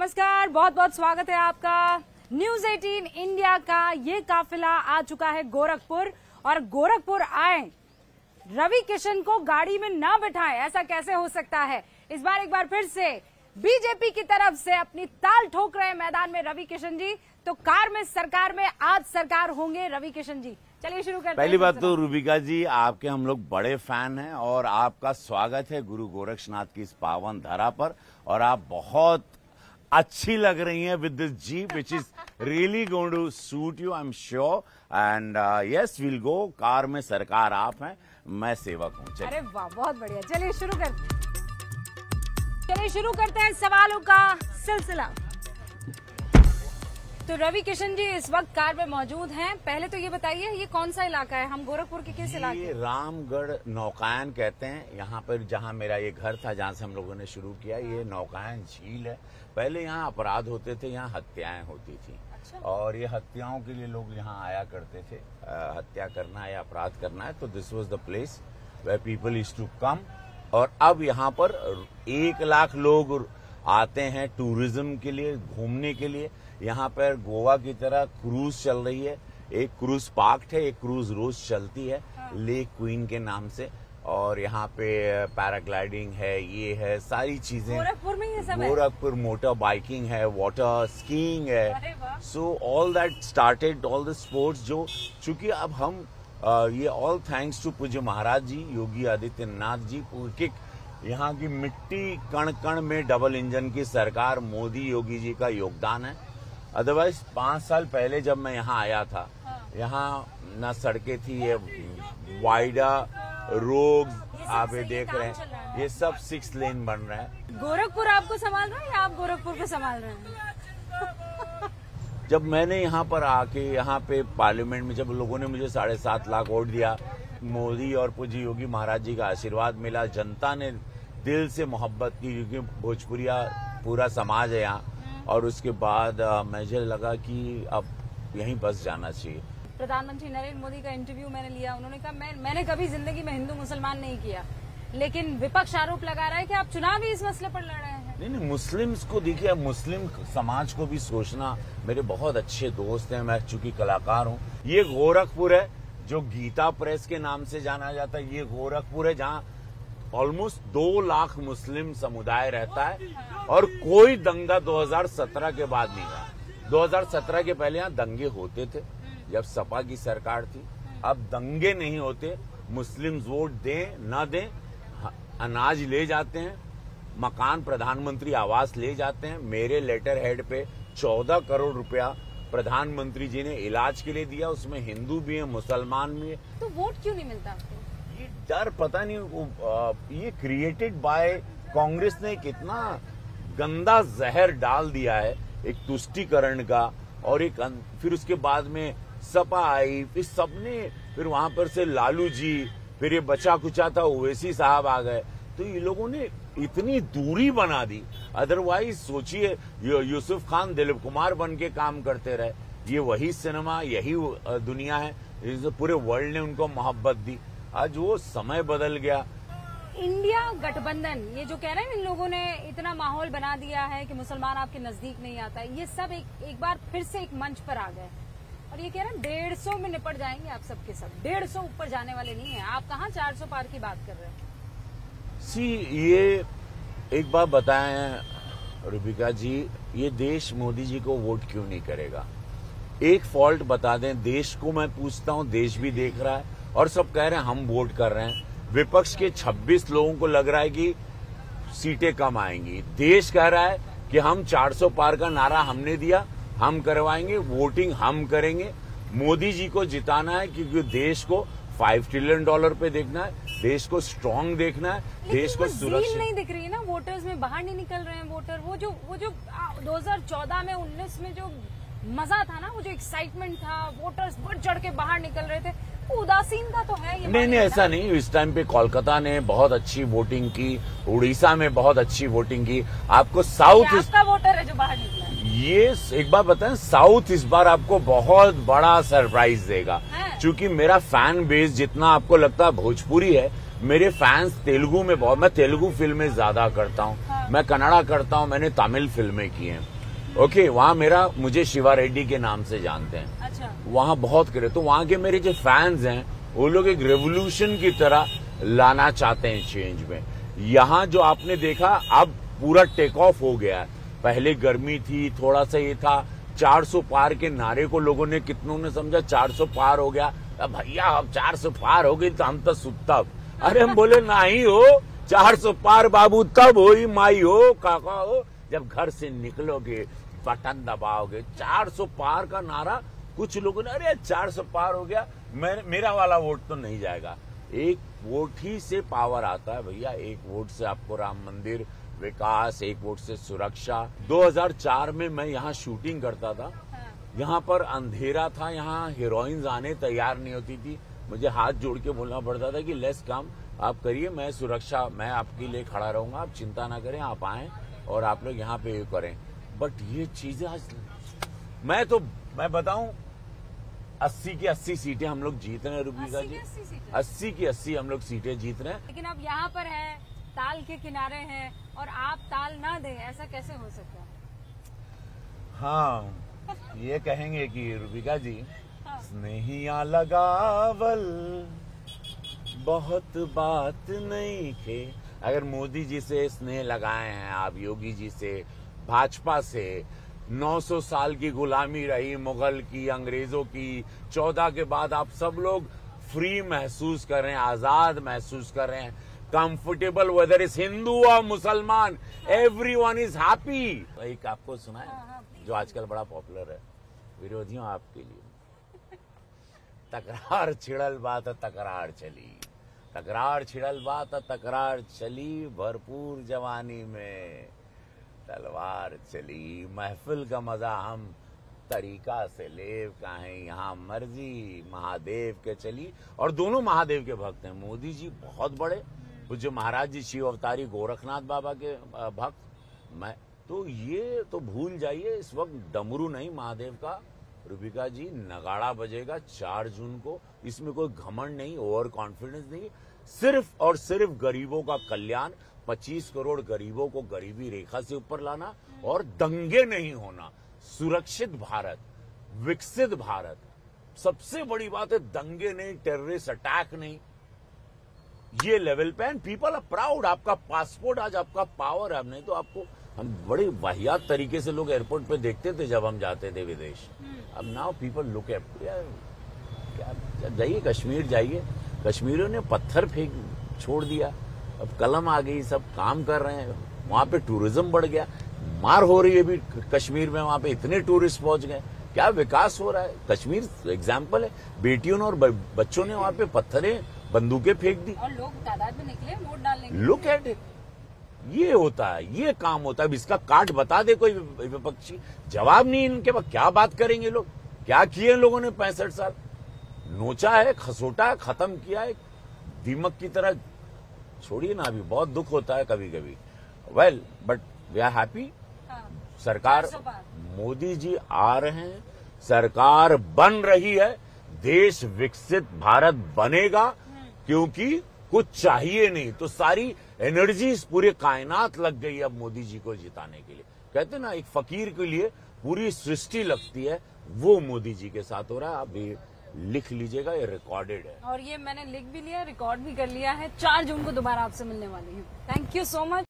नमस्कार, बहुत बहुत स्वागत है आपका। न्यूज 18 इंडिया का ये काफिला आ चुका है गोरखपुर, और गोरखपुर आए रवि किशन को गाड़ी में ना बिठाएं, ऐसा कैसे हो सकता है। इस बार एक बार फिर से बीजेपी की तरफ से अपनी ताल ठोक रहे मैदान में रवि किशन जी। तो कार में सरकार में आज सरकार होंगे रवि किशन जी। चलिए शुरू करते हैं। पहली बात तो रूबिका जी, आपके हम लोग बड़े फैन हैं और आपका स्वागत है गुरु गोरक्षनाथ की इस पावन धरा पर। और आप बहुत अच्छी लग रही हैं with this jeep which is really going to suit you, I am sure. And yes, will go. Car में सरकार आप हैं, मैं सेवक हूँ। अरे वाह, बहुत बढ़िया। चलिए शुरू करते हैं सवालों का सिलसिला। तो रवि किशन जी इस वक्त कार में मौजूद हैं। पहले तो ये बताइए, ये कौन सा इलाका है? हम गोरखपुर के किस इलाके? ये रामगढ़ नौकायन कहते हैं। यहाँ पर जहाँ मेरा ये घर था, जहाँ से हम लोगों ने शुरू किया, ये नौकायन झील है। पहले यहाँ अपराध होते थे, यहाँ हत्याएं होती थी। अच्छा। और ये हत्याओं के लिए लोग यहाँ आया करते थे। हत्या करना है या अपराध करना है तो this was the place where people used to come. और अब यहाँ पर 1 लाख लोग आते हैं टूरिज्म के लिए, घूमने के लिए। यहाँ पर गोवा की तरह क्रूज चल रही है। एक क्रूज पार्क है, एक क्रूज रोज चलती है लेक क्वीन के नाम से। और यहाँ पे पैराग्लाइडिंग है, ये है, सारी चीजें गोरखपुर में ये सब है। गोरखपुर मोटर बाइकिंग है, वाटर स्कीइंग है। So all that started, all the sports जो, चूंकि अब हम ये ऑल थैंक्स टू पूज्य महाराज जी योगी आदित्यनाथ जी कि यहाँ की मिट्टी कण कण में डबल इंजन की सरकार मोदी योगी जी का योगदान है। अदरवाइज 5 साल पहले जब मैं यहाँ आया था, यहाँ न सड़कें थी, ये वाइडा रोड आप ये देख रहे हैं, ये सब 6 लेन बन रहा है। गोरखपुर आपको संभाल रहा है या आप गोरखपुर को संभाल रहे हैं? जब मैंने यहाँ पर आके, यहाँ पे पार्लियामेंट में जब लोगों ने मुझे 7.5 लाख वोट दिया, मोदी और पूज्य योगी महाराज जी का आशीर्वाद मिला, जनता ने दिल से मोहब्बत की, क्योंकि भोजपुरिया पूरा समाज है यहाँ। और उसके बाद मुझे लगा कि अब यहीं बस जाना चाहिए। प्रधानमंत्री नरेंद्र मोदी का इंटरव्यू मैंने लिया, उन्होंने कहा मैंने कभी जिंदगी में हिंदू मुसलमान नहीं किया, लेकिन विपक्ष आरोप लगा रहा है कि आप चुनाव ही इस मसले पर लड़ रहे हैं। नहीं, मुस्लिम्स को देखिए, मुस्लिम समाज को भी सोचना। मेरे बहुत अच्छे दोस्त हैं, मैं चूंकि कलाकार हूँ। ये गोरखपुर है जो गीता प्रेस के नाम से जाना जाता है। ये गोरखपुर है जहाँ ऑलमोस्ट 2 लाख मुस्लिम समुदाय रहता है। और कोई दंगा 2017 के बाद नहीं हुआ। 2017 के पहले यहाँ दंगे होते थे जब सपा की सरकार थी। अब दंगे नहीं होते। मुस्लिम वोट दें ना दें, अनाज ले जाते हैं, मकान प्रधानमंत्री आवास ले जाते हैं। मेरे लेटर हेड पे 14 करोड़ रुपया प्रधानमंत्री जी ने इलाज के लिए दिया, उसमें हिंदू भी है, मुसलमान भी है। तो वोट क्यों नहीं मिलता आपको? ये डर पता नहीं, ये क्रिएटेड बाय कांग्रेस ने कितना गंदा जहर डाल दिया है, एक तुष्टीकरण का। और एक फिर उसके बाद में सपा आई, फिर सबने, फिर वहां पर से लालू जी, फिर ये बचा कुचा था ओवैसी साहब आ गए। तो ये लोगों ने इतनी दूरी बना दी। अदरवाइज सोचिए, यूसुफ खान दिलीप कुमार बन के काम करते रहे। ये वही सिनेमा, यही दुनिया है, पूरे वर्ल्ड ने उनको मोहब्बत दी। आज वो समय बदल गया। इंडिया गठबंधन, ये जो कह रहे हैं इन लोगों ने इतना माहौल बना दिया है कि मुसलमान आपके नजदीक नहीं आता है, ये सब एक बार फिर से एक मंच पर आ गए। और ये कह रहे हैं 150 में निपट जाएंगे आप सबके सब। 150 ऊपर जाने वाले नहीं है। आप कहाँ 400 पार की बात कर रहे हैं? ये एक बात बताएं रूबिका जी, ये देश मोदी जी को वोट क्यों नहीं करेगा? एक फॉल्ट बता दें देश को। मैं पूछता हूं, देश भी देख रहा है और सब कह रहे हैं हम वोट कर रहे हैं। विपक्ष के 26 लोगों को लग रहा है कि सीटें कम आएंगी। देश कह रहा है कि हम 400 पार का नारा हमने दिया, हम करवाएंगे, वोटिंग हम करेंगे। मोदी जी को जिताना है क्योंकि देश को $5 ट्रिलियन पे देखना है, देश को स्ट्रांग देखना है, देश को सुरक्षित नहीं दिख रही है ना। वोटर्स में बाहर नहीं निकल रहे हैं वोटर। वो जो 2014 में 19 में जो मजा था ना, वो जो एक्साइटमेंट था, वोटर्स बढ़ चढ़ के बाहर निकल रहे थे, वो उदासीनता तो है। ये नहीं, ऐसा नहीं। इस टाइम पे कोलकाता ने बहुत अच्छी वोटिंग की, उड़ीसा में बहुत अच्छी वोटिंग की। आपको साउथ, आपका वोटर है जो बाहर निकला है। ये एक बात बताएं, साउथ इस बार आपको बहुत बड़ा सरप्राइज देगा। क्योंकि मेरा फैन बेस जितना आपको लगता है भोजपुरी है, मेरे फैंस तेलुगु में बहुत, मैं तेलुगु फिल्में ज्यादा करता हूँ। मैं कन्नड़ा करता हूँ, मैंने तमिल फिल्में की हैं। ओके, वहाँ मुझे शिवा रेड्डी के नाम से जानते हैं। अच्छा। वहाँ बहुत करे, तो वहाँ के मेरे जो फैंस हैं वो लोग एक रेवोल्यूशन की तरह लाना चाहते हैं चेंज में। यहाँ जो आपने देखा अब पूरा टेक ऑफ हो गया है। पहले गर्मी थी, थोड़ा सा ये था, 400 पार के नारे को लोगों ने, कितनों ने समझा 400 पार हो गया, भैया अब 400 पार हो गई तो हम तो सुतब। अरे हम बोले नहीं हो, 400 पार बाबू तब हो ही, माई हो काका हो, जब घर से निकलोगे बटन दबाओगे। 400 पार का नारा, कुछ लोगों ने अरे 400 पार हो गया, मेरा वाला वोट तो नहीं जाएगा। एक वोट ही से पावर आता है भैया। एक वोट से आपको राम मंदिर विकास, एक वोट से सुरक्षा। 2004 में मैं यहाँ शूटिंग करता था, यहाँ पर अंधेरा था, यहाँ हीरोइंस आने तैयार नहीं होती थी। मुझे हाथ जोड़ के बोलना पड़ता था कि लेस काम आप करिए, मैं सुरक्षा, मैं आपके लिए खड़ा रहूंगा, आप चिंता ना करें, आप आए और आप लोग यहाँ पे ये करें। बट ये चीजें आज मैं बताऊं, 80 की 80 सीटें हम लोग जीत रहे हैं रूबिका जी। 80 की 80 हम लोग सीटें जीत रहे हैं। लेकिन अब यहाँ पर है, ताल के किनारे हैं और आप ताल ना दें, ऐसा कैसे हो सकता है? हाँ, ये कहेंगे कि रूबिका जी, स्नेहिया लगावल बहुत बात नहीं थे। अगर मोदी जी से स्नेह लगाए हैं आप, योगी जी से, भाजपा से, 900 साल की गुलामी रही मुगल की, अंग्रेजों की, 14 के बाद आप सब लोग फ्री महसूस कर रहे हैं, आजाद महसूस कर रहे हैं, कंफर्टेबल, वेदर इज हिंदू और मुसलमान, एवरीवन इज हैप्पी। एक आपको सुना है जो आजकल बड़ा पॉपुलर है, विरोधियों आपके लिए, तकरार छिड़ल बात तकरार चली, तकरार छिड़ल बात तकरार चली, भरपूर जवानी में तलवार चली, महफिल का मजा हम तरीका से लेव काहे, यहाँ मर्जी महादेव के चली। और दोनों महादेव के भक्त हैं। मोदी जी बहुत बड़े, पूज्य महाराज जी शिव अवतारी गोरखनाथ बाबा के भक्त, मैं तो ये तो भूल जाइए, इस वक्त डमरू नहीं महादेव का, रूबिका जी नगाड़ा बजेगा 4 जून को। इसमें कोई घमंड नहीं, ओवर कॉन्फिडेंस नहीं, सिर्फ और सिर्फ गरीबों का कल्याण, 25 करोड़ गरीबों को गरीबी रेखा से ऊपर लाना और दंगे नहीं होना, सुरक्षित भारत, विकसित भारत। सबसे बड़ी बात है दंगे नहीं, टेररिस्ट अटैक नहीं, ये लेवल पे एंड पीपल आर प्राउड। आपका पासपोर्ट आज आपका पावर है। नहीं तो आपको हम बड़े वाहियात तरीके से लोग एयरपोर्ट पे देखते थे जब हम जाते थे विदेश। अब नाउ पीपल लुक एट, क्या जाइए कश्मीर जाइए, कश्मीरियों ने पत्थर फेंक छोड़ दिया, अब कलम आ गई, सब काम कर रहे हैं, वहां पे टूरिज्म बढ़ गया, मार हो रही है भी कश्मीर में, वहां पे इतने टूरिस्ट पहुंच गए, क्या विकास हो रहा है। कश्मीर एग्जाम्पल है, बेटियों ने और बच्चों ने वहां पे पत्थरें बंदूकें फेंक दी और लोग तादाद में निकले वोट डालने। लुक एट इट, ये होता है, ये काम होता है। अब इसका काट बता दे कोई विपक्षी, जवाब नहीं इनके पास, क्या बात करेंगे लोग। क्या किए लोगों ने 65 साल, नोचा है, खसोटा है, खत्म किया है, दीमक की तरह। छोड़िए ना, अभी बहुत दुख होता है कभी कभी। Well but we are happy. सरकार, मोदी जी आ रहे हैं, सरकार बन रही है, देश विकसित भारत बनेगा, क्योंकि कुछ चाहिए नहीं तो सारी एनर्जी पूरे कायनात लग गई अब मोदी जी को जिताने के लिए। कहते ना एक फकीर के लिए पूरी सृष्टि लगती है, वो मोदी जी के साथ हो रहा है। आप ये लिख लीजिएगा, ये रिकॉर्डेड है। और ये मैंने लिख भी लिया, रिकॉर्ड भी कर लिया है। 4 जून को दोबारा आपसे मिलने वाली हूँ। Thank you so much.